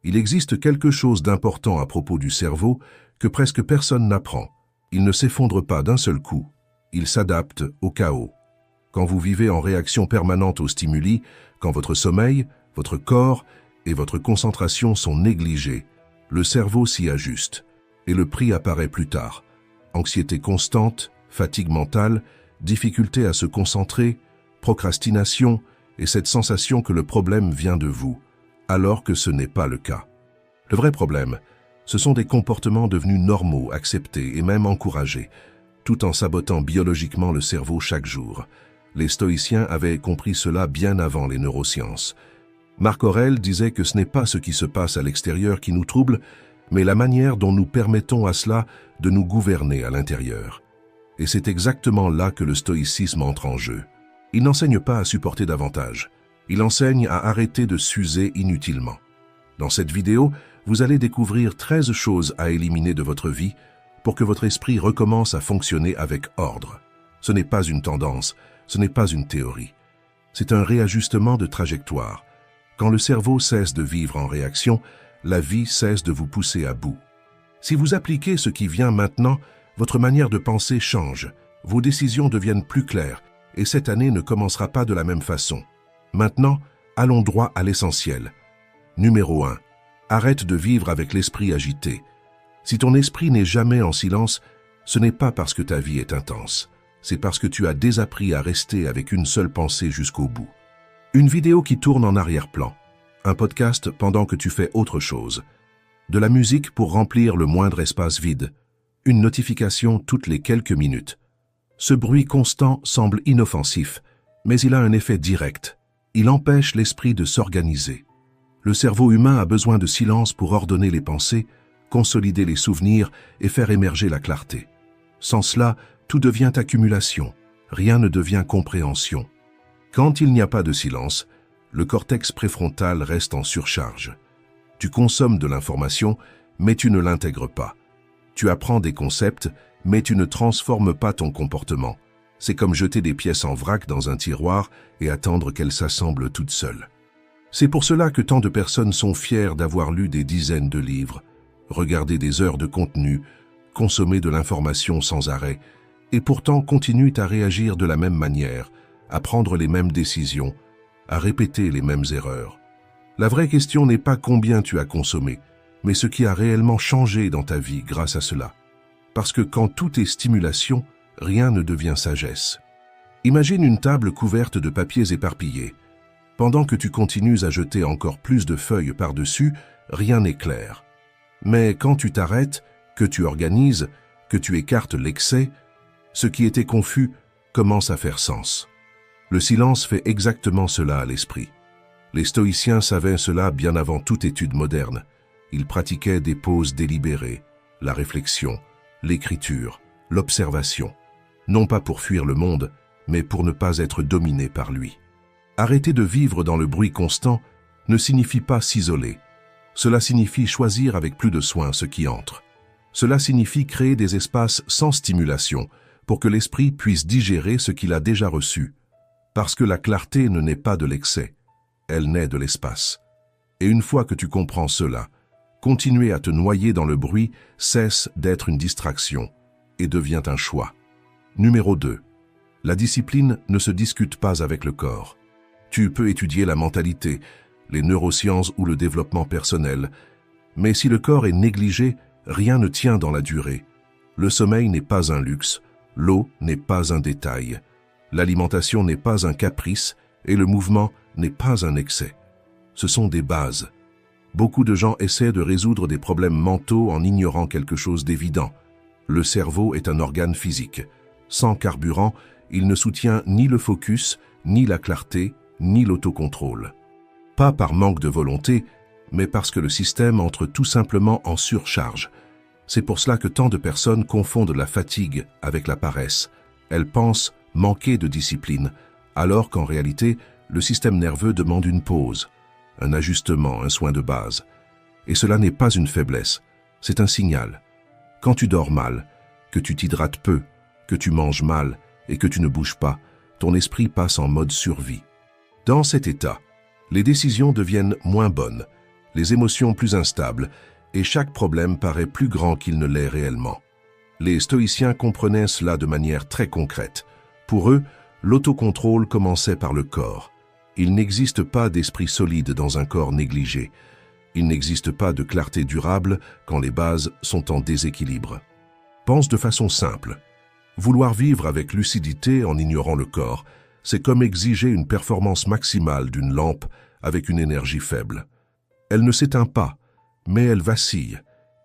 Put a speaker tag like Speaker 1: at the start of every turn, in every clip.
Speaker 1: Il existe quelque chose d'important à propos du cerveau que presque personne n'apprend. Il ne s'effondre pas d'un seul coup. Il s'adapte au chaos. Quand vous vivez en réaction permanente aux stimuli, quand votre sommeil, votre corps et votre concentration sont négligés, le cerveau s'y ajuste et le prix apparaît plus tard. Anxiété constante, fatigue mentale, difficulté à se concentrer, procrastination et cette sensation que le problème vient de vous, alors que ce n'est pas le cas. Le vrai problème, ce sont des comportements devenus normaux, acceptés et même encouragés, tout en sabotant biologiquement le cerveau chaque jour. Les stoïciens avaient compris cela bien avant les neurosciences. Marc Aurèle disait que ce n'est pas ce qui se passe à l'extérieur qui nous trouble, mais la manière dont nous permettons à cela de nous gouverner à l'intérieur. Et c'est exactement là que le stoïcisme entre en jeu. Il n'enseigne pas à supporter davantage. Il enseigne à arrêter de s'user inutilement. Dans cette vidéo, vous allez découvrir 13 choses à éliminer de votre vie pour que votre esprit recommence à fonctionner avec ordre. Ce n'est pas une tendance, ce n'est pas une théorie. C'est un réajustement de trajectoire. Quand le cerveau cesse de vivre en réaction, la vie cesse de vous pousser à bout. Si vous appliquez ce qui vient maintenant, votre manière de penser change, vos décisions deviennent plus claires et cette année ne commencera pas de la même façon. Maintenant, allons droit à l'essentiel. Numéro 1. Arrête de vivre avec l'esprit agité. Si ton esprit n'est jamais en silence, ce n'est pas parce que ta vie est intense. C'est parce que tu as désappris à rester avec une seule pensée jusqu'au bout. Une vidéo qui tourne en arrière-plan. Un podcast pendant que tu fais autre chose. De la musique pour remplir le moindre espace vide. Une notification toutes les quelques minutes. Ce bruit constant semble inoffensif, mais il a un effet direct. Il empêche l'esprit de s'organiser. Le cerveau humain a besoin de silence pour ordonner les pensées, consolider les souvenirs et faire émerger la clarté. Sans cela, tout devient accumulation, rien ne devient compréhension. Quand il n'y a pas de silence, le cortex préfrontal reste en surcharge. Tu consommes de l'information, mais tu ne l'intègres pas. Tu apprends des concepts, mais tu ne transformes pas ton comportement. C'est comme jeter des pièces en vrac dans un tiroir et attendre qu'elles s'assemblent toutes seules. C'est pour cela que tant de personnes sont fières d'avoir lu des dizaines de livres, regardé des heures de contenu, consommé de l'information sans arrêt, et pourtant continuent à réagir de la même manière, à prendre les mêmes décisions, à répéter les mêmes erreurs. La vraie question n'est pas combien tu as consommé, mais ce qui a réellement changé dans ta vie grâce à cela. Parce que quand tout est stimulation, rien ne devient sagesse. Imagine une table couverte de papiers éparpillés. Pendant que tu continues à jeter encore plus de feuilles par-dessus, rien n'est clair. Mais quand tu t'arrêtes, que tu organises, que tu écartes l'excès, ce qui était confus commence à faire sens. Le silence fait exactement cela à l'esprit. Les stoïciens savaient cela bien avant toute étude moderne. Ils pratiquaient des pauses délibérées, la réflexion, l'écriture, l'observation. Non pas pour fuir le monde, mais pour ne pas être dominé par lui. Arrêter de vivre dans le bruit constant ne signifie pas s'isoler. Cela signifie choisir avec plus de soin ce qui entre. Cela signifie créer des espaces sans stimulation pour que l'esprit puisse digérer ce qu'il a déjà reçu. Parce que la clarté ne naît pas de l'excès, elle naît de l'espace. Et une fois que tu comprends cela, continuer à te noyer dans le bruit cesse d'être une distraction et devient un choix. Numéro 2. La discipline ne se discute pas avec le corps. Tu peux étudier la mentalité, les neurosciences ou le développement personnel, mais si le corps est négligé, rien ne tient dans la durée. Le sommeil n'est pas un luxe, l'eau n'est pas un détail, l'alimentation n'est pas un caprice et le mouvement n'est pas un excès. Ce sont des bases. Beaucoup de gens essaient de résoudre des problèmes mentaux en ignorant quelque chose d'évident. Le cerveau est un organe physique. Sans carburant, il ne soutient ni le focus, ni la clarté, ni l'autocontrôle. Pas par manque de volonté, mais parce que le système entre tout simplement en surcharge. C'est pour cela que tant de personnes confondent la fatigue avec la paresse. Elles pensent manquer de discipline, alors qu'en réalité, le système nerveux demande une pause, un ajustement, un soin de base. Et cela n'est pas une faiblesse, c'est un signal. Quand tu dors mal, que tu t'hydrates peu, que tu manges mal et que tu ne bouges pas, ton esprit passe en mode survie. Dans cet état, les décisions deviennent moins bonnes, les émotions plus instables, et chaque problème paraît plus grand qu'il ne l'est réellement. Les stoïciens comprenaient cela de manière très concrète. Pour eux, l'autocontrôle commençait par le corps. Il n'existe pas d'esprit solide dans un corps négligé. Il n'existe pas de clarté durable quand les bases sont en déséquilibre. Pense de façon simple. Vouloir vivre avec lucidité en ignorant le corps, c'est comme exiger une performance maximale d'une lampe avec une énergie faible. Elle ne s'éteint pas, mais elle vacille,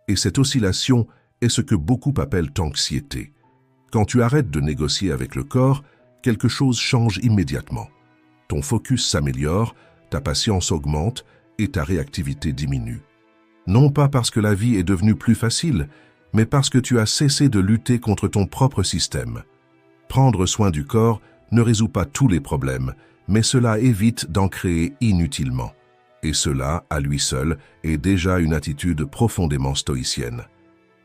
Speaker 1: et cette oscillation est ce que beaucoup appellent anxiété. Quand tu arrêtes de négocier avec le corps, quelque chose change immédiatement. Ton focus s'améliore, ta patience augmente et ta réactivité diminue. Non pas parce que la vie est devenue plus facile, mais parce que tu as cessé de lutter contre ton propre système. Prendre soin du corps ne résout pas tous les problèmes, mais cela évite d'en créer inutilement. Et cela, à lui seul, est déjà une attitude profondément stoïcienne.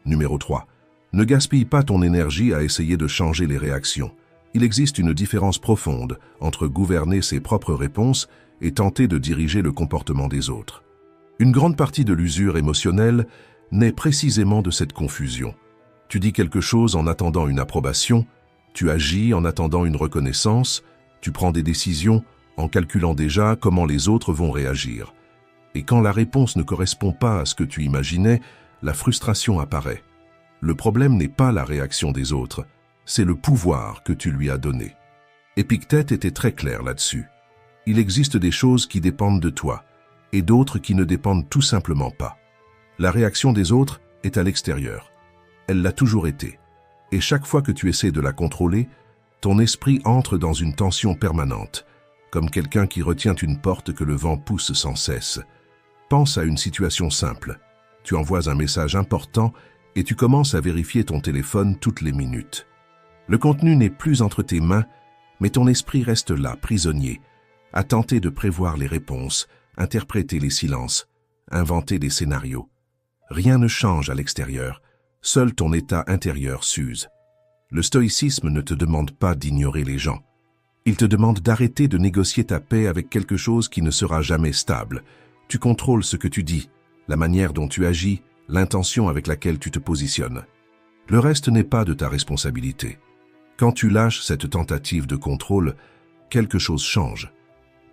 Speaker 1: Numéro 3. Ne gaspille pas ton énergie à essayer de changer les réactions. Il existe une différence profonde entre gouverner ses propres réponses et tenter de diriger le comportement des autres. Une grande partie de l'usure émotionnelle naît précisément de cette confusion. Tu dis quelque chose en attendant une approbation, tu agis en attendant une reconnaissance, tu prends des décisions en calculant déjà comment les autres vont réagir. Et quand la réponse ne correspond pas à ce que tu imaginais, la frustration apparaît. Le problème n'est pas la réaction des autres, c'est le pouvoir que tu lui as donné. Épictète était très clair là-dessus. Il existe des choses qui dépendent de toi, et d'autres qui ne dépendent tout simplement pas. La réaction des autres est à l'extérieur. Elle l'a toujours été. Et chaque fois que tu essaies de la contrôler, ton esprit entre dans une tension permanente, comme quelqu'un qui retient une porte que le vent pousse sans cesse. Pense à une situation simple. Tu envoies un message important et tu commences à vérifier ton téléphone toutes les minutes. Le contenu n'est plus entre tes mains, mais ton esprit reste là, prisonnier, à tenter de prévoir les réponses, interpréter les silences, inventer des scénarios. Rien ne change à l'extérieur, seul ton état intérieur s'use. Le stoïcisme ne te demande pas d'ignorer les gens. Il te demande d'arrêter de négocier ta paix avec quelque chose qui ne sera jamais stable. Tu contrôles ce que tu dis, la manière dont tu agis, l'intention avec laquelle tu te positionnes. Le reste n'est pas de ta responsabilité. Quand tu lâches cette tentative de contrôle, quelque chose change.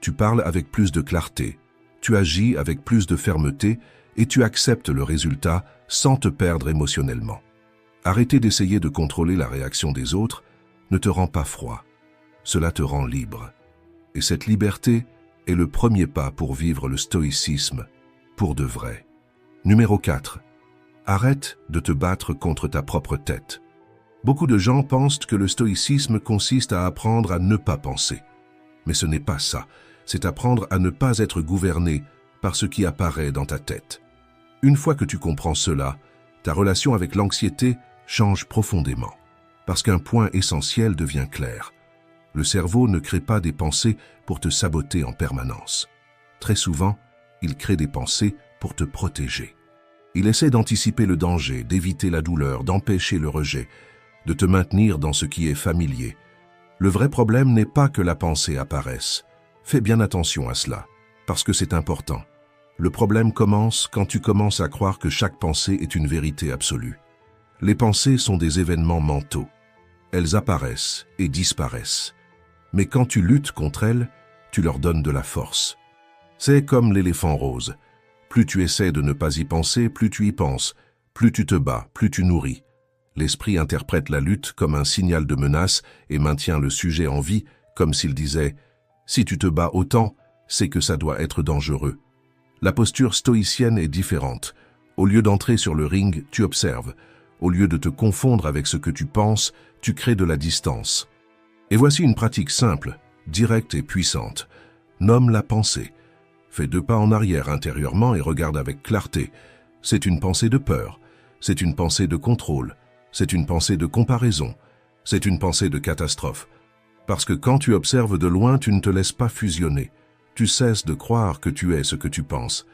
Speaker 1: Tu parles avec plus de clarté, tu agis avec plus de fermeté et tu acceptes le résultat sans te perdre émotionnellement. Arrêter d'essayer de contrôler la réaction des autres ne te rend pas froid. Cela te rend libre. Et cette liberté est le premier pas pour vivre le stoïcisme pour de vrai. Numéro 4. Arrête de te battre contre ta propre tête. Beaucoup de gens pensent que le stoïcisme consiste à apprendre à ne pas penser. Mais ce n'est pas ça. C'est apprendre à ne pas être gouverné par ce qui apparaît dans ta tête. Une fois que tu comprends cela, ta relation avec l'anxiété change profondément. Parce qu'un point essentiel devient clair. Le cerveau ne crée pas des pensées pour te saboter en permanence. Très souvent, il crée des pensées pour te protéger. Il essaie d'anticiper le danger, d'éviter la douleur, d'empêcher le rejet, de te maintenir dans ce qui est familier. Le vrai problème n'est pas que la pensée apparaisse. Fais bien attention à cela, parce que c'est important. Le problème commence quand tu commences à croire que chaque pensée est une vérité absolue. Les pensées sont des événements mentaux. Elles apparaissent et disparaissent. Mais quand tu luttes contre elles, tu leur donnes de la force. C'est comme l'éléphant rose. Plus tu essaies de ne pas y penser, plus tu y penses. Plus tu te bats, plus tu nourris. L'esprit interprète la lutte comme un signal de menace et maintient le sujet en vie, comme s'il disait « Si tu te bats autant, c'est que ça doit être dangereux ». La posture stoïcienne est différente. Au lieu d'entrer sur le ring, tu observes. Au lieu de te confondre avec ce que tu penses, tu crées de la distance. Et voici une pratique simple, directe et puissante. Nomme la pensée. Fais 2 pas en arrière intérieurement et regarde avec clarté. C'est une pensée de peur. C'est une pensée de contrôle. C'est une pensée de comparaison. C'est une pensée de catastrophe. Parce que quand tu observes de loin, tu ne te laisses pas fusionner. Tu cesses de croire que tu es ce que tu penses.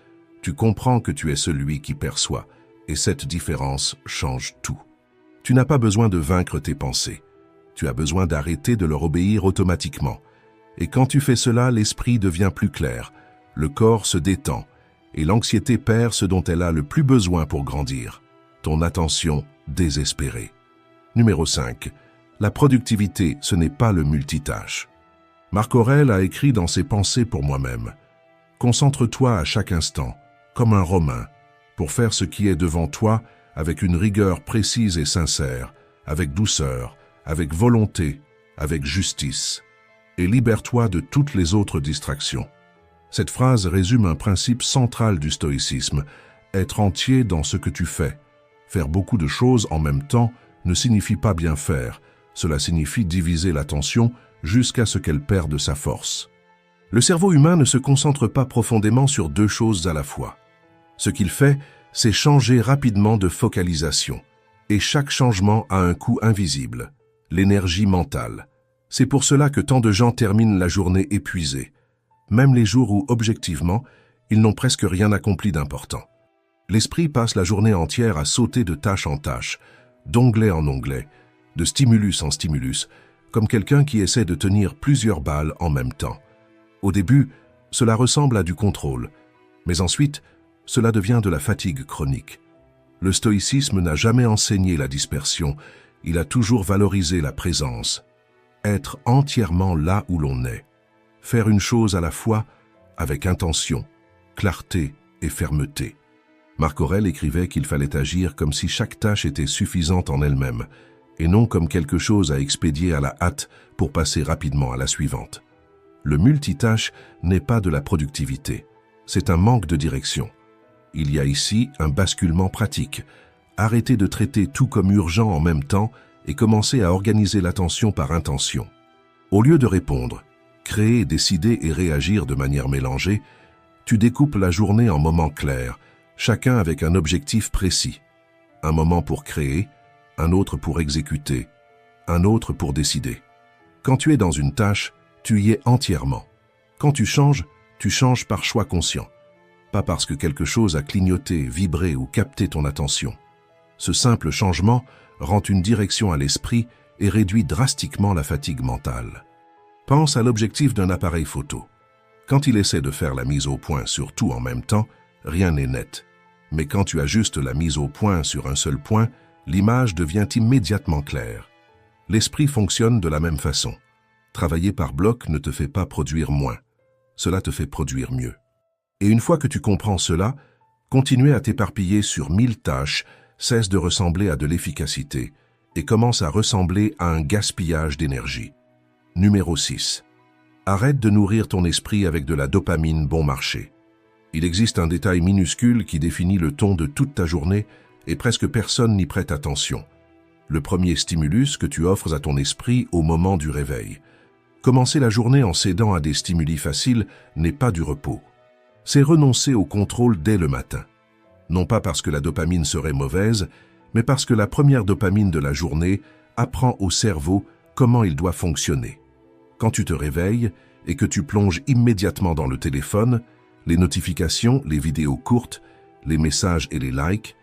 Speaker 1: Tu comprends que tu es celui qui perçoit. Et cette différence change tout. Tu n'as pas besoin de vaincre tes pensées. Tu as besoin d'arrêter de leur obéir automatiquement. Et quand tu fais cela, l'esprit devient plus clair, le corps se détend, et l'anxiété perd ce dont elle a le plus besoin pour grandir, ton attention désespérée. Numéro 5. La productivité, ce n'est pas le multitâche. Marc Aurèle a écrit dans ses Pensées pour moi-même: « Concentre-toi à chaque instant, comme un Romain, pour faire ce qui est devant toi avec une rigueur précise et sincère, avec douceur, avec volonté, avec justice, et libère-toi de toutes les autres distractions. » Cette phrase résume un principe central du stoïcisme: être entier dans ce que tu fais. Faire beaucoup de choses en même temps ne signifie pas bien faire, cela signifie diviser l'attention jusqu'à ce qu'elle perde sa force. Le cerveau humain ne se concentre pas profondément sur deux choses à la fois. Ce qu'il fait, c'est changer rapidement de focalisation. Et chaque changement a un coût invisible, l'énergie mentale. C'est pour cela que tant de gens terminent la journée épuisés, même les jours où, objectivement, ils n'ont presque rien accompli d'important. L'esprit passe la journée entière à sauter de tâche en tâche, d'onglet en onglet, de stimulus en stimulus, comme quelqu'un qui essaie de tenir plusieurs balles en même temps. Au début, cela ressemble à du contrôle, mais ensuite, cela devient de la fatigue chronique. Le stoïcisme n'a jamais enseigné la dispersion, il a toujours valorisé la présence. Être entièrement là où l'on est. Faire une chose à la fois avec intention, clarté et fermeté. Marc Aurèle écrivait qu'il fallait agir comme si chaque tâche était suffisante en elle-même, et non comme quelque chose à expédier à la hâte pour passer rapidement à la suivante. Le multitâche n'est pas de la productivité, c'est un manque de direction. Il y a ici un basculement pratique. Arrêtez de traiter tout comme urgent en même temps et commencez à organiser l'attention par intention. Au lieu de répondre, créer, décider et réagir de manière mélangée, tu découpes la journée en moments clairs, chacun avec un objectif précis. Un moment pour créer, un autre pour exécuter, un autre pour décider. Quand tu es dans une tâche, tu y es entièrement. Quand tu changes par choix conscient. Pas parce que quelque chose a clignoté, vibré ou capté ton attention. Ce simple changement rend une direction à l'esprit et réduit drastiquement la fatigue mentale. Pense à l'objectif d'un appareil photo. Quand il essaie de faire la mise au point sur tout en même temps, rien n'est net. Mais quand tu ajustes la mise au point sur un seul point, l'image devient immédiatement claire. L'esprit fonctionne de la même façon. Travailler par bloc ne te fait pas produire moins. Cela te fait produire mieux. Et une fois que tu comprends cela, continuer à t'éparpiller sur 1000 tâches cesse de ressembler à de l'efficacité et commence à ressembler à un gaspillage d'énergie. Numéro 6. Arrête de nourrir ton esprit avec de la dopamine bon marché. Il existe un détail minuscule qui définit le ton de toute ta journée et presque personne n'y prête attention. Le premier stimulus que tu offres à ton esprit au moment du réveil. Commencer la journée en cédant à des stimuli faciles n'est pas du repos. C'est renoncer au contrôle dès le matin. Non pas parce que la dopamine serait mauvaise, mais parce que la première dopamine de la journée apprend au cerveau comment il doit fonctionner. Quand tu te réveilles et que tu plonges immédiatement dans le téléphone, les notifications, les vidéos courtes, les messages et les likes,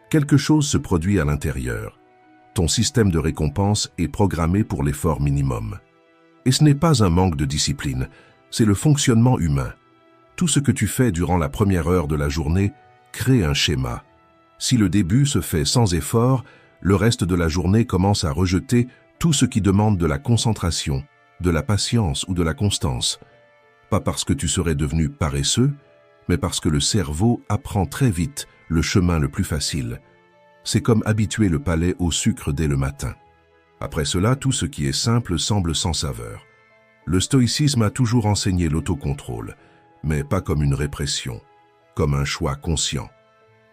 Speaker 1: quelque chose se produit à l'intérieur. Ton système de récompense est programmé pour l'effort minimum. Et ce n'est pas un manque de discipline, c'est le fonctionnement humain. Tout ce que tu fais durant la première heure de la journée crée un schéma. Si le début se fait sans effort, le reste de la journée commence à rejeter tout ce qui demande de la concentration, de la patience ou de la constance. Pas parce que tu serais devenu paresseux, mais parce que le cerveau apprend très vite le chemin le plus facile. C'est comme habituer le palais au sucre dès le matin. Après cela, tout ce qui est simple semble sans saveur. Le stoïcisme a toujours enseigné l'autocontrôle, mais pas comme une répression, comme un choix conscient.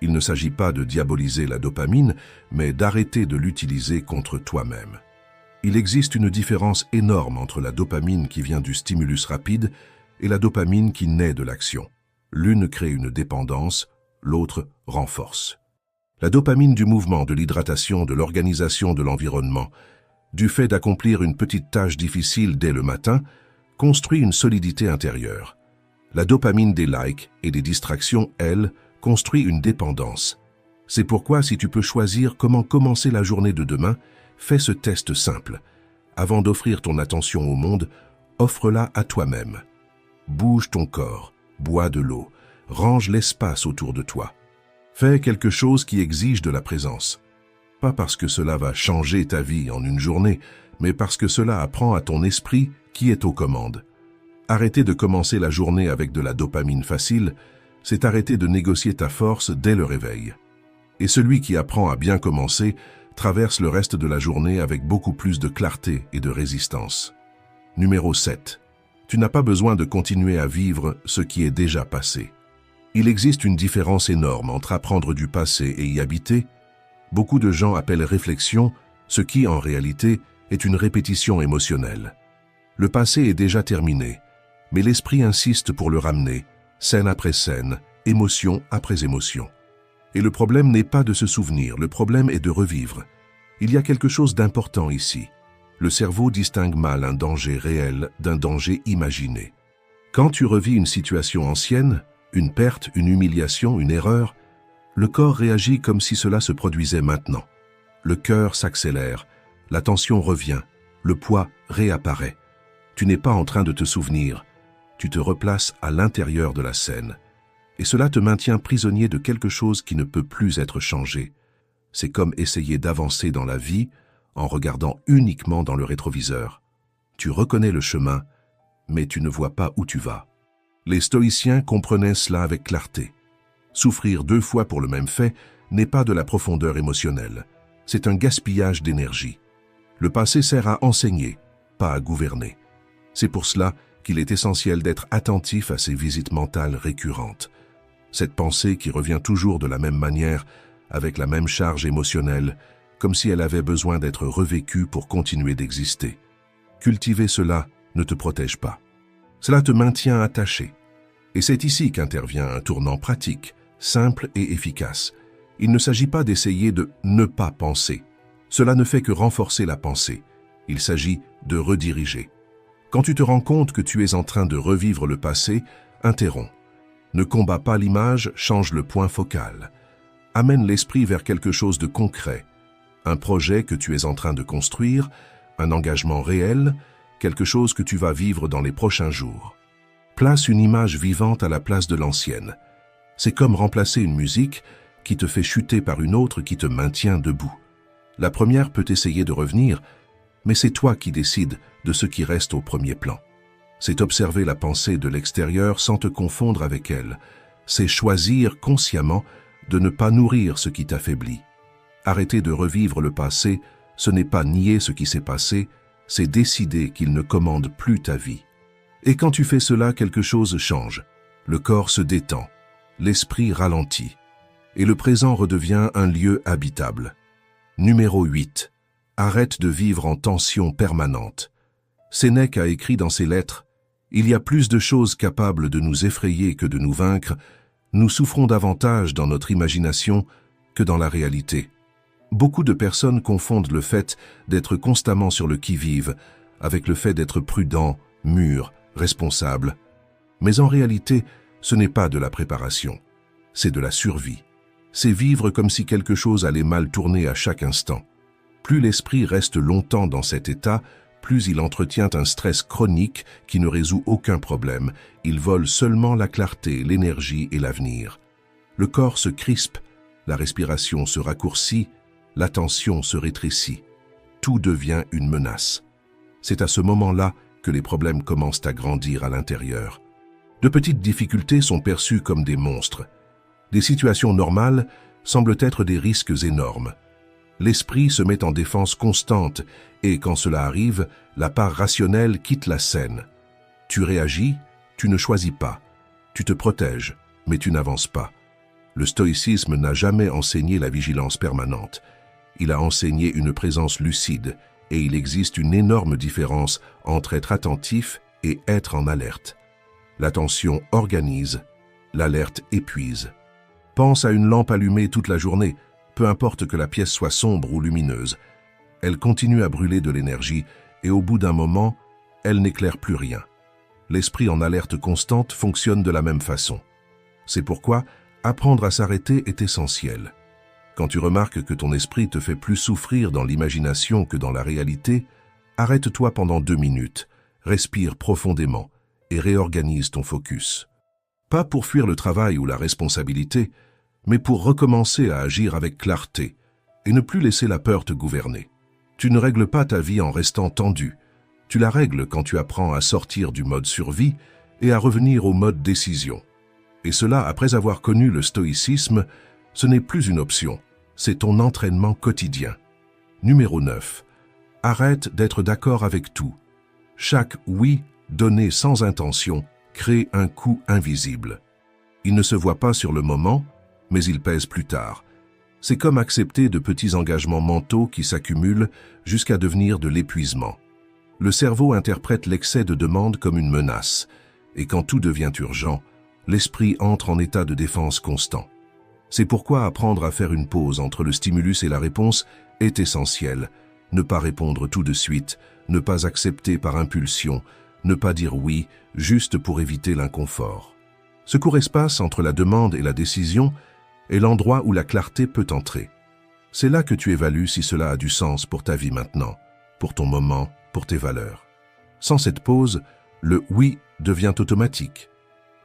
Speaker 1: Il ne s'agit pas de diaboliser la dopamine, mais d'arrêter de l'utiliser contre toi-même. Il existe une différence énorme entre la dopamine qui vient du stimulus rapide et la dopamine qui naît de l'action. L'une crée une dépendance, l'autre renforce. La dopamine du mouvement, de l'hydratation, de l'organisation de l'environnement, du fait d'accomplir une petite tâche difficile dès le matin, construit une solidité intérieure. La dopamine des likes et des distractions, elle, construit une dépendance. C'est pourquoi si tu peux choisir comment commencer la journée de demain, fais ce test simple. Avant d'offrir ton attention au monde, offre-la à toi-même. Bouge ton corps, bois de l'eau, range l'espace autour de toi. Fais quelque chose qui exige de la présence. Pas parce que cela va changer ta vie en une journée, mais parce que cela apprend à ton esprit qui est aux commandes. Arrêter de commencer la journée avec de la dopamine facile, c'est arrêter de négocier ta force dès le réveil. Et celui qui apprend à bien commencer traverse le reste de la journée avec beaucoup plus de clarté et de résistance. Numéro 7. Tu n'as pas besoin de continuer à vivre ce qui est déjà passé. Il existe une différence énorme entre apprendre du passé et y habiter. Beaucoup de gens appellent réflexion ce qui, en réalité, est une répétition émotionnelle. Le passé est déjà terminé, mais l'esprit insiste pour le ramener, scène après scène, émotion après émotion. Et le problème n'est pas de se souvenir, le problème est de revivre. Il y a quelque chose d'important ici. Le cerveau distingue mal un danger réel d'un danger imaginé. Quand tu revis une situation ancienne, une perte, une humiliation, une erreur, le corps réagit comme si cela se produisait maintenant. Le cœur s'accélère, la tension revient, le poids réapparaît. Tu n'es pas en train de te souvenir, tu te replaces à l'intérieur de la scène. Et cela te maintient prisonnier de quelque chose qui ne peut plus être changé. C'est comme essayer d'avancer dans la vie en regardant uniquement dans le rétroviseur. Tu reconnais le chemin, mais tu ne vois pas où tu vas. Les stoïciens comprenaient cela avec clarté. Souffrir 2 fois pour le même fait n'est pas de la profondeur émotionnelle. C'est un gaspillage d'énergie. Le passé sert à enseigner, pas à gouverner. C'est pour cela qu'il est essentiel d'être attentif à ces visites mentales récurrentes. Cette pensée qui revient toujours de la même manière, avec la même charge émotionnelle, comme si elle avait besoin d'être revécue pour continuer d'exister. Cultiver cela ne te protège pas. Cela te maintient attaché. Et c'est ici qu'intervient un tournant pratique, simple et efficace. Il ne s'agit pas d'essayer de ne pas penser. Cela ne fait que renforcer la pensée. Il s'agit de rediriger. Quand tu te rends compte que tu es en train de revivre le passé, interromps. Ne combats pas l'image, change le point focal. Amène l'esprit vers quelque chose de concret. Un projet que tu es en train de construire, un engagement réel, quelque chose que tu vas vivre dans les prochains jours. Place une image vivante à la place de l'ancienne. C'est comme remplacer une musique qui te fait chuter par une autre qui te maintient debout. La première peut essayer de revenir, mais c'est toi qui décides de ce qui reste au premier plan. C'est observer la pensée de l'extérieur sans te confondre avec elle. C'est choisir consciemment de ne pas nourrir ce qui t'affaiblit. Arrêter de revivre le passé, ce n'est pas nier ce qui s'est passé, c'est décider qu'il ne commande plus ta vie. Et quand tu fais cela, quelque chose change. Le corps se détend, l'esprit ralentit, et le présent redevient un lieu habitable. Numéro 8. Arrête de vivre en tension permanente. Sénèque a écrit dans ses lettres « Il y a plus de choses capables de nous effrayer que de nous vaincre. Nous souffrons davantage dans notre imagination que dans la réalité. » Beaucoup de personnes confondent le fait d'être constamment sur le qui-vive avec le fait d'être prudent, mûr, responsable. Mais en réalité, ce n'est pas de la préparation, c'est de la survie. C'est vivre comme si quelque chose allait mal tourner à chaque instant. Plus l'esprit reste longtemps dans cet état, plus il entretient un stress chronique qui ne résout aucun problème. Il vole seulement la clarté, l'énergie et l'avenir. Le corps se crispe, la respiration se raccourcit, l'attention se rétrécit. Tout devient une menace. C'est à ce moment-là que les problèmes commencent à grandir à l'intérieur. De petites difficultés sont perçues comme des monstres. Des situations normales semblent être des risques énormes. L'esprit se met en défense constante et, quand cela arrive, la part rationnelle quitte la scène. Tu réagis, tu ne choisis pas. Tu te protèges, mais tu n'avances pas. Le stoïcisme n'a jamais enseigné la vigilance permanente. Il a enseigné une présence lucide, et il existe une énorme différence entre être attentif et être en alerte. L'attention organise, l'alerte épuise. Pense à une lampe allumée toute la journée, peu importe que la pièce soit sombre ou lumineuse. Elle continue à brûler de l'énergie et au bout d'un moment, elle n'éclaire plus rien. L'esprit en alerte constante fonctionne de la même façon. C'est pourquoi apprendre à s'arrêter est essentiel. Quand tu remarques que ton esprit te fait plus souffrir dans l'imagination que dans la réalité, arrête-toi pendant 2 minutes, respire profondément et réorganise ton focus. Pas pour fuir le travail ou la responsabilité, mais pour recommencer à agir avec clarté et ne plus laisser la peur te gouverner. Tu ne règles pas ta vie en restant tendu. Tu la règles quand tu apprends à sortir du mode survie et à revenir au mode décision. Et cela après avoir connu le stoïcisme, ce n'est plus une option, c'est ton entraînement quotidien. Numéro 9. Arrête d'être d'accord avec tout. Chaque oui donné sans intention crée un coût invisible. Il ne se voit pas sur le moment, mais il pèse plus tard. C'est comme accepter de petits engagements mentaux qui s'accumulent jusqu'à devenir de l'épuisement. Le cerveau interprète l'excès de demande comme une menace, et quand tout devient urgent, l'esprit entre en état de défense constant. C'est pourquoi apprendre à faire une pause entre le stimulus et la réponse est essentiel. Ne pas répondre tout de suite, ne pas accepter par impulsion, ne pas dire oui juste pour éviter l'inconfort. Ce court espace entre la demande et la décision est l'endroit où la clarté peut entrer. C'est là que tu évalues si cela a du sens pour ta vie maintenant, pour ton moment, pour tes valeurs. Sans cette pause, le oui devient automatique.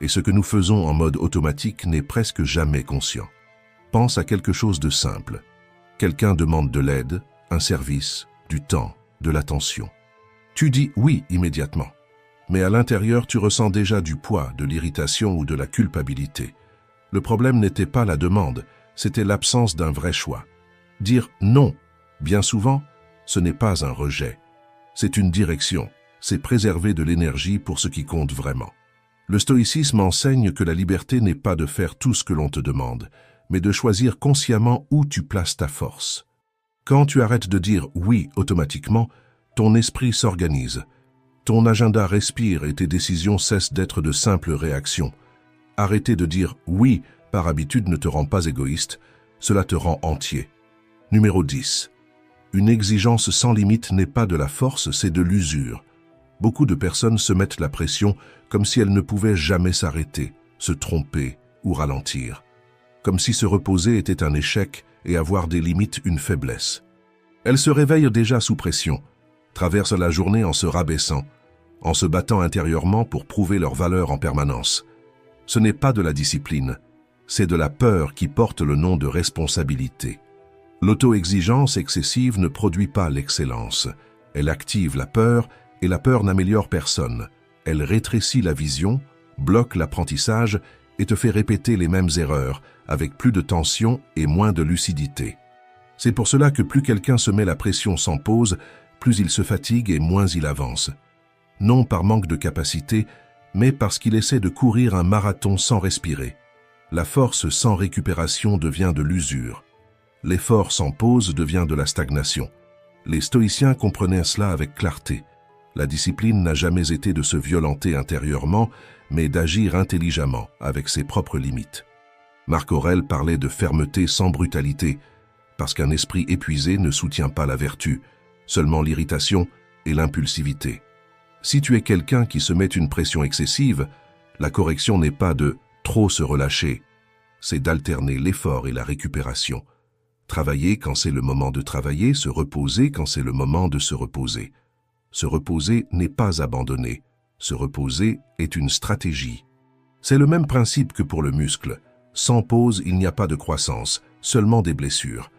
Speaker 1: Et ce que nous faisons en mode automatique n'est presque jamais conscient. Pense à quelque chose de simple. Quelqu'un demande de l'aide, un service, du temps, de l'attention. Tu dis oui immédiatement. Mais à l'intérieur, tu ressens déjà du poids, de l'irritation ou de la culpabilité. Le problème n'était pas la demande, c'était l'absence d'un vrai choix. Dire non, bien souvent, ce n'est pas un rejet. C'est une direction, c'est préserver de l'énergie pour ce qui compte vraiment. Le stoïcisme enseigne que la liberté n'est pas de faire tout ce que l'on te demande, mais de choisir consciemment où tu places ta force. Quand tu arrêtes de dire oui automatiquement, ton esprit s'organise. Ton agenda respire et tes décisions cessent d'être de simples réactions. Arrêter de dire oui par habitude ne te rend pas égoïste, cela te rend entier. Numéro 10. Une exigence sans limite n'est pas de la force, c'est de l'usure. Beaucoup de personnes se mettent la pression comme si elles ne pouvaient jamais s'arrêter, se tromper ou ralentir. Comme si se reposer était un échec et avoir des limites une faiblesse. Elles se réveillent déjà sous pression, traversent la journée en se rabaissant, en se battant intérieurement pour prouver leur valeur en permanence. Ce n'est pas de la discipline, c'est de la peur qui porte le nom de responsabilité. L'auto-exigence excessive ne produit pas l'excellence. Elle active la peur et la peur n'améliore personne. Elle rétrécit la vision, bloque l'apprentissage et te fait répéter les mêmes erreurs, avec plus de tension et moins de lucidité. C'est pour cela que plus quelqu'un se met la pression sans pause, plus il se fatigue et moins il avance. Non par manque de capacité, mais parce qu'il essaie de courir un marathon sans respirer. La force sans récupération devient de l'usure. L'effort sans pause devient de la stagnation. Les stoïciens comprenaient cela avec clarté. La discipline n'a jamais été de se violenter intérieurement, mais d'agir intelligemment avec ses propres limites. Marc Aurèle parlait de fermeté sans brutalité, parce qu'un esprit épuisé ne soutient pas la vertu, seulement l'irritation et l'impulsivité. Si tu es quelqu'un qui se met une pression excessive, la correction n'est pas de trop se relâcher, c'est d'alterner l'effort et la récupération. Travailler quand c'est le moment de travailler, se reposer quand c'est le moment de se reposer. Se reposer n'est pas abandonner, se reposer est une stratégie. C'est le même principe que pour le muscle. Sans pause, il n'y a pas de croissance, seulement des blessures.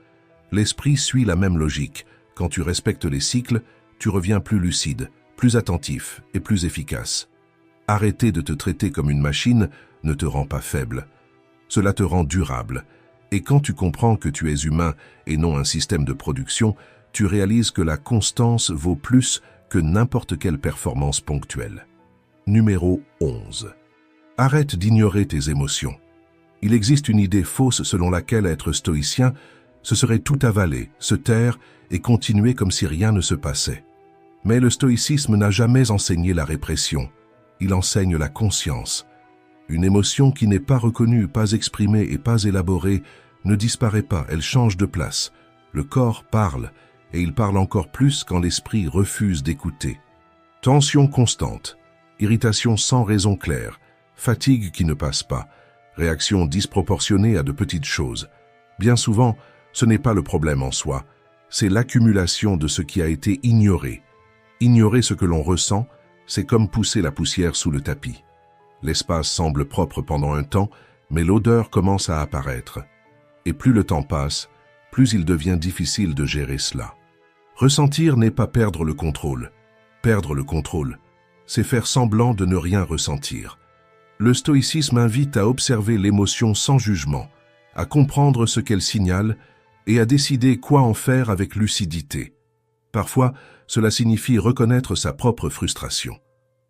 Speaker 1: L'esprit suit la même logique. Quand tu respectes les cycles, tu reviens plus lucide, plus attentif et plus efficace. Arrêter de te traiter comme une machine ne te rend pas faible. Cela te rend durable. Et quand tu comprends que tu es humain et non un système de production, tu réalises que la constance vaut plus que n'importe quelle performance ponctuelle. Numéro 11. Arrête d'ignorer tes émotions. Il existe une idée fausse selon laquelle être stoïcien, ce serait tout avaler, se taire et continuer comme si rien ne se passait. Mais le stoïcisme n'a jamais enseigné la répression. Il enseigne la conscience. Une émotion qui n'est pas reconnue, pas exprimée et pas élaborée ne disparaît pas, elle change de place. Le corps parle, et il parle encore plus quand l'esprit refuse d'écouter. Tension constante, irritation sans raison claire, fatigue qui ne passe pas, réaction disproportionnée à de petites choses. Bien souvent, ce n'est pas le problème en soi, c'est l'accumulation de ce qui a été ignoré. Ignorer ce que l'on ressent, c'est comme pousser la poussière sous le tapis. L'espace semble propre pendant un temps, mais l'odeur commence à apparaître. Et plus le temps passe, plus il devient difficile de gérer cela. Ressentir n'est pas perdre le contrôle. Perdre le contrôle, c'est faire semblant de ne rien ressentir. Le stoïcisme invite à observer l'émotion sans jugement, à comprendre ce qu'elle signale et à décider quoi en faire avec lucidité. Parfois, cela signifie reconnaître sa propre frustration.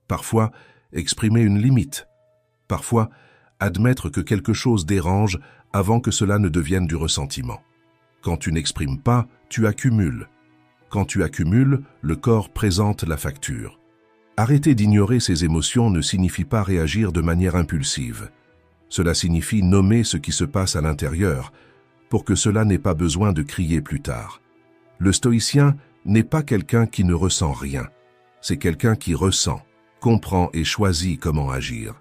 Speaker 1: Parfois, exprimer une limite. Parfois, admettre que quelque chose dérange avant que cela ne devienne du ressentiment. Quand tu n'exprimes pas, tu accumules. Quand tu accumules, le corps présente la facture. Arrêter d'ignorer ses émotions ne signifie pas réagir de manière impulsive. Cela signifie nommer ce qui se passe à l'intérieur, pour que cela n'ait pas besoin de crier plus tard. Le stoïcien n'est pas quelqu'un qui ne ressent rien. C'est quelqu'un qui ressent, comprend et choisit comment agir.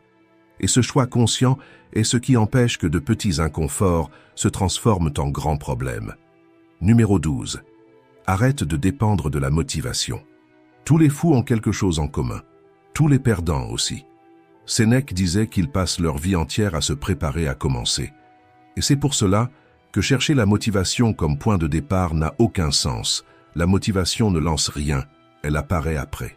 Speaker 1: Et ce choix conscient est ce qui empêche que de petits inconforts se transforment en grands problèmes. Numéro 12. Arrête de dépendre de la motivation. Tous les fous ont quelque chose en commun. Tous les perdants aussi. Sénèque disait qu'ils passent leur vie entière à se préparer à commencer. Et c'est pour cela que chercher la motivation comme point de départ n'a aucun sens. La motivation ne lance rien, elle apparaît après.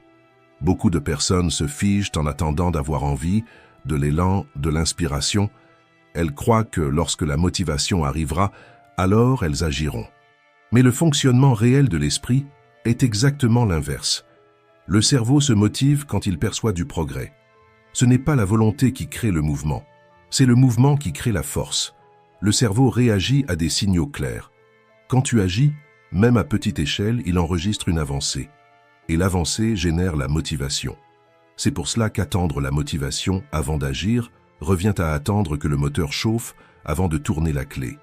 Speaker 1: Beaucoup de personnes se figent en attendant d'avoir envie, de l'élan, de l'inspiration. Elles croient que lorsque la motivation arrivera, alors elles agiront. Mais le fonctionnement réel de l'esprit est exactement l'inverse. Le cerveau se motive quand il perçoit du progrès. Ce n'est pas la volonté qui crée le mouvement, c'est le mouvement qui crée la force. Le cerveau réagit à des signaux clairs. Quand tu agis, même à petite échelle, il enregistre une avancée. Et l'avancée génère la motivation. C'est pour cela qu'attendre la motivation avant d'agir revient à attendre que le moteur chauffe avant de tourner la clé.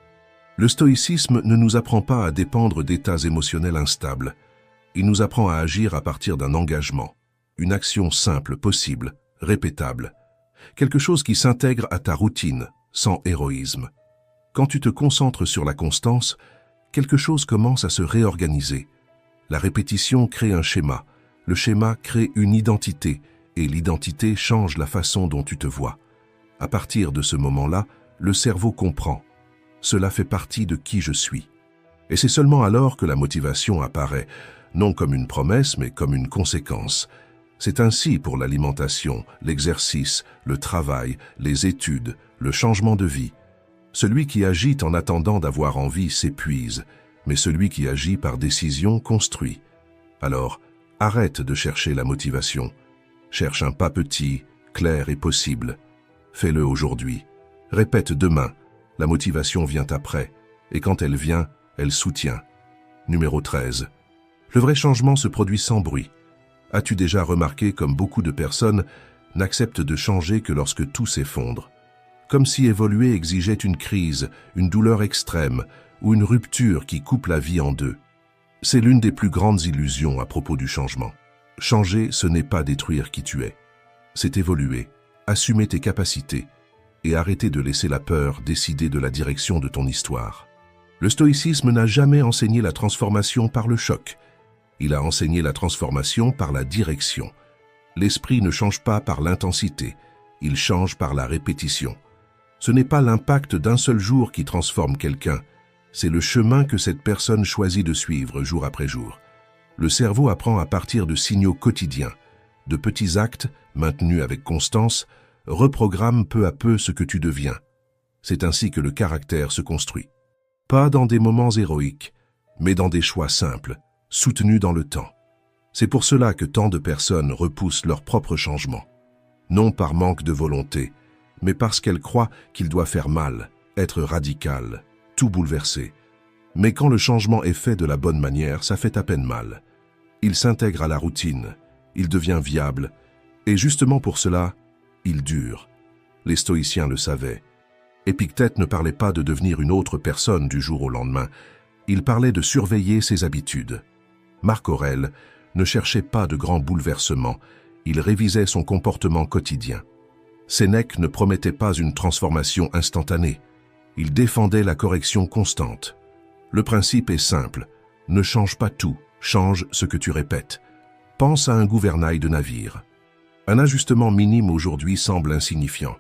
Speaker 1: Le stoïcisme ne nous apprend pas à dépendre d'états émotionnels instables. Il nous apprend à agir à partir d'un engagement, une action simple, possible, répétable, quelque chose qui s'intègre à ta routine, sans héroïsme. Quand tu te concentres sur la constance, quelque chose commence à se réorganiser. La répétition crée un schéma, le schéma crée une identité, et l'identité change la façon dont tu te vois. À partir de ce moment-là, le cerveau comprend. Cela fait partie de qui je suis. Et c'est seulement alors que la motivation apparaît, non comme une promesse, mais comme une conséquence. C'est ainsi pour l'alimentation, l'exercice, le travail, les études, le changement de vie. Celui qui agit en attendant d'avoir envie s'épuise, mais celui qui agit par décision construit. Alors, arrête de chercher la motivation. Cherche un pas petit, clair et possible. Fais-le aujourd'hui. Répète demain. La motivation vient après, et quand elle vient, elle soutient. Numéro 13. Le vrai changement se produit sans bruit. As-tu déjà remarqué comme beaucoup de personnes n'acceptent de changer que lorsque tout s'effondre? Comme si évoluer exigeait une crise, une douleur extrême ou une rupture qui coupe la vie en deux. C'est l'une des plus grandes illusions à propos du changement. Changer, ce n'est pas détruire qui tu es. C'est évoluer, assumer tes capacités et arrêter de laisser la peur décider de la direction de ton histoire. Le stoïcisme n'a jamais enseigné la transformation par le choc. Il a enseigné la transformation par la direction. L'esprit ne change pas par l'intensité, il change par la répétition. Ce n'est pas l'impact d'un seul jour qui transforme quelqu'un, c'est le chemin que cette personne choisit de suivre jour après jour. Le cerveau apprend à partir de signaux quotidiens, de petits actes maintenus avec constance, reprogramme peu à peu ce que tu deviens. C'est ainsi que le caractère se construit. Pas dans des moments héroïques, mais dans des choix simples, soutenus dans le temps. C'est pour cela que tant de personnes repoussent leur propre changement. Non par manque de volonté, mais parce qu'elles croient qu'il doit faire mal, être radical, tout bouleverser. Mais quand le changement est fait de la bonne manière, ça fait à peine mal. Il s'intègre à la routine, il devient viable, et justement pour cela, il dure. Les stoïciens le savaient. Épictète ne parlait pas de devenir une autre personne du jour au lendemain, il parlait de surveiller ses habitudes. Marc Aurèle ne cherchait pas de grands bouleversements, il révisait son comportement quotidien. Sénèque ne promettait pas une transformation instantanée, il défendait la correction constante. Le principe est simple, ne change pas tout, change ce que tu répètes. Pense à un gouvernail de navire. Un ajustement minime aujourd'hui semble insignifiant,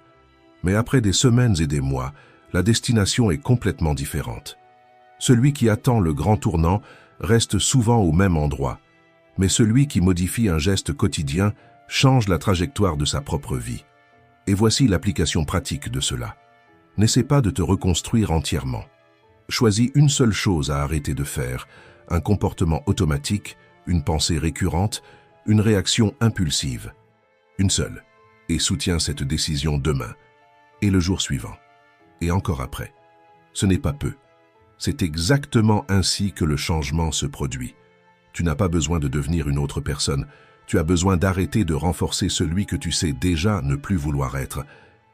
Speaker 1: mais après des semaines et des mois, la destination est complètement différente. Celui qui attend le grand tournant reste souvent au même endroit, mais celui qui modifie un geste quotidien change la trajectoire de sa propre vie. Et voici l'application pratique de cela. N'essaie pas de te reconstruire entièrement. Choisis une seule chose à arrêter de faire, un comportement automatique, une pensée récurrente, une réaction impulsive. Une seule. Et soutiens cette décision demain, et le jour suivant, et encore après. Ce n'est pas peu. C'est exactement ainsi que le changement se produit. Tu n'as pas besoin de devenir une autre personne. Tu as besoin d'arrêter de renforcer celui que tu sais déjà ne plus vouloir être.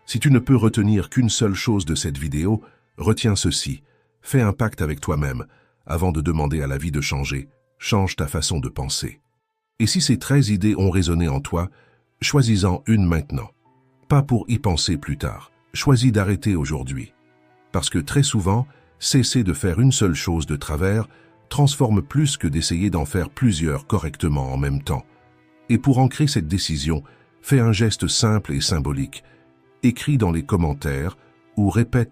Speaker 1: Si tu ne peux retenir qu'une seule chose de cette vidéo, retiens ceci. Fais un pacte avec toi-même. Avant de demander à la vie de changer, change ta façon de penser. Et si ces 13 idées ont résonné en toi, choisis-en une maintenant. Pas pour y penser plus tard. Choisis d'arrêter aujourd'hui. Parce que très souvent, cesser de faire une seule chose de travers transforme plus que d'essayer d'en faire plusieurs correctement en même temps. Et pour ancrer cette décision, fais un geste simple et symbolique. Écris dans les commentaires ou répète